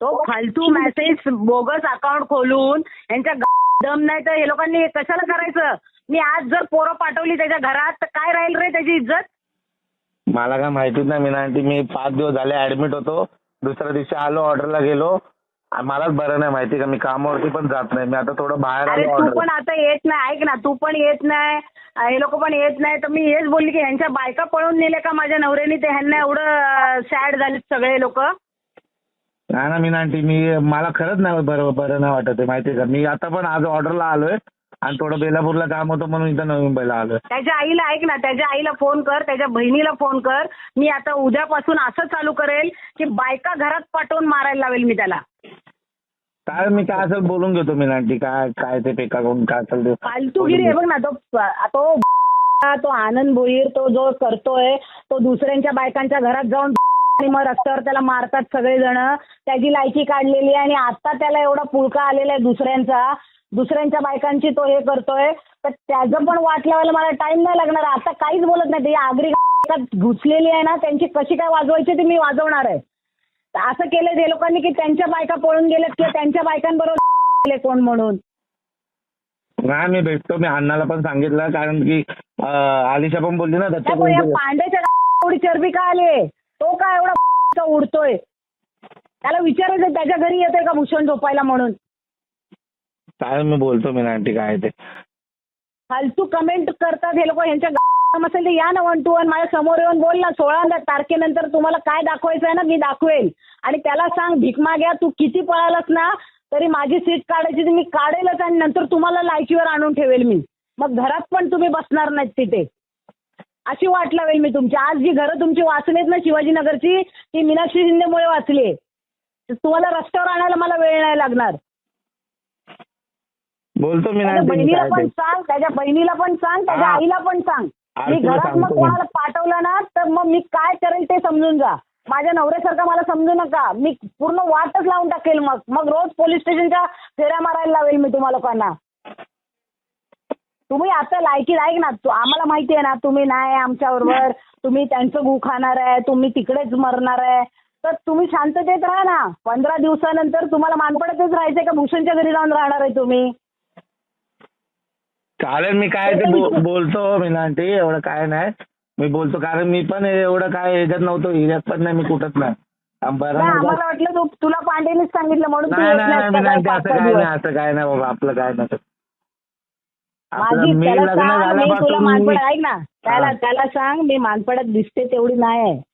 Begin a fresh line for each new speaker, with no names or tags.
तो फालतू message bogus account खोलून यांच्या दम नाही तर हे लोकांनी कशाला करायचं. मी आज जर पोरं पाठवली त्याच्या घरात तर काय राहील रे त्याची इज्जत.
मला काय माहितीच नाही मीना आंटी. मी 5 दिवस झाले ऍडमिट होतो. दुसऱ्या दिवशी आलो, ऑर्डरला गेलो. मलाच बरं नाही माहिती का, मी कामावरती पण जात नाही. मी आता थोडं बाहेर
अरे
आलो
तू
ऑर्डर.
पण आता येत नाही. ऐक ना, तू पण येत नाही, हे लोक पण येत नाही. तर मी हेच बोलली की ह्यांच्या बायका पळून नेले का माझ्या नवऱ्याने, ते ह्यांना एवढं सॅड झाले सगळे लोक.
नाही ना मीना आंटी, मला खरंच नाही बरं नाही वाटत आहे माहिती का. मी आता पण आज ऑर्डरला आलोय आणि थोडं बेलापूरला काम होतं म्हणून इथं नवी मुंबईला आलोय.
त्याच्या आईला ऐक ना, त्याच्या आईला फोन कर, त्याच्या बहिणीला फोन कर. मी आता उद्यापासून असं चालू करेल की बायका घरात पाठवून मारायला लावेल मी त्याला.
काय मी काय असेल बोलून घेतो मीना आंटी. काय ते पेका करून काय असेल ते
फालतूगिरी आहे बघ ना. तो आनंद भोईर तो जो करतोय, तो दुसऱ्यांच्या बायकांच्या घरात जाऊन आणि मग रस्त्यावर त्याला मारतात सगळेजण. त्याची लायकी काढलेली आहे आणि आता त्याला एवढा पुळका आलेला आहे दुसऱ्यांच्या बायकांची तो हे करतोय. तर त्याचं पण वाट लावायला मला टाइम नाही लागणार. आता काहीच बोलत नाही. ती आगरी घुसलेली आहे ना, त्यांची कशी काय वाजवायची ती मी वाजवणार आहे. असं केलं ते लोकांनी की त्यांच्या बायका पळून गेल्यात किंवा त्यांच्या बायकांबरोबर कोण म्हणून.
नाही मी भेटतो. मी अण्णाला पण सांगितलं कारण की आलिशा पण बोलली ना
या पांड्याच्या एवढी चरबी का आली, तो का एवढा उडतोय. त्याला विचारायचं त्याच्या घरी येतोय का भूषण झोपायला म्हणून.
काय मी बोलतो मीना आंटी काय ते
फालतू कमेंट करतात हे लोक. ह्यांच्या असेल ते या ना 1 to 1 माझ्या समोर येऊन बोल ना. 16 तारखेनंतर तुम्हाला काय दाखवायचं आहे ना मी दाखवेल. आणि त्याला सांग भीक माग्या, तू किती पळालास ना तरी माझी सीट काढायची मी काढेलच आणि नंतर तुम्हाला लायकीवर आणून ठेवेल मी. मग घरात पण तुम्ही बसणार नाहीत तिथे. अशी वाट लावेल मी तुमची. आज जी घरं तुमची वाचलीत ना शिवाजीनगरची, ती मीनाक्षी शिंदेमुळे वाचली. तुम्हाला रस्त्यावर आणायला मला वेळ नाही लागणार.
बोलतो मीना
त्याच्या
आंटी.
बहिणीला पण सांग, त्याच्या बहिणीला पण सांग, त्याच्या आईला पण सांग. मी घरात मग कोणाला पाठवलं ना तर मग मी काय करेल ते समजून जा. माझ्या नवऱ्यासारखं मला समजू नका. मी पूर्ण वाटच लावून टाकेल. मग रोज पोलीस स्टेशनच्या फेऱ्या मारायला लावेल मी तुम्हा लोकांना. तुम्ही आता लायकी ऐक ना, आम्हाला माहिती आहे ना तुम्ही नाही आमच्याबरोबर, तुम्ही त्यांचं गु खाणार आहे, तुम्ही तिकडेच मरणार आहे. तर तुम्ही शांततेत राहा ना. 15 दिवसानंतर तुम्हाला मानपडातच राहायचंय का भूषणच्या घरी जाऊन राहणार आहे तुम्ही.
चालेल मी काय ते बोलतो मीना आंटी. एवढं काय नाही मी बोलतो कारण मी पण एवढं काय ह्याच्यात नव्हतो. हिऱ्यात पण नाही मी कुठंच नाही.
आम्हाला वाटलं तुला पांडेनेच सांगितलं म्हणून तू येत नाहीस
नाही
का
असं काय नाही. असं काय नाही बाबा. आपलं काय नसतं.
माझी त्याला सांग मी तुला मानपड ऐक ना, त्याला सांग मी मानपडात दिसते तेवढी नाही आहे.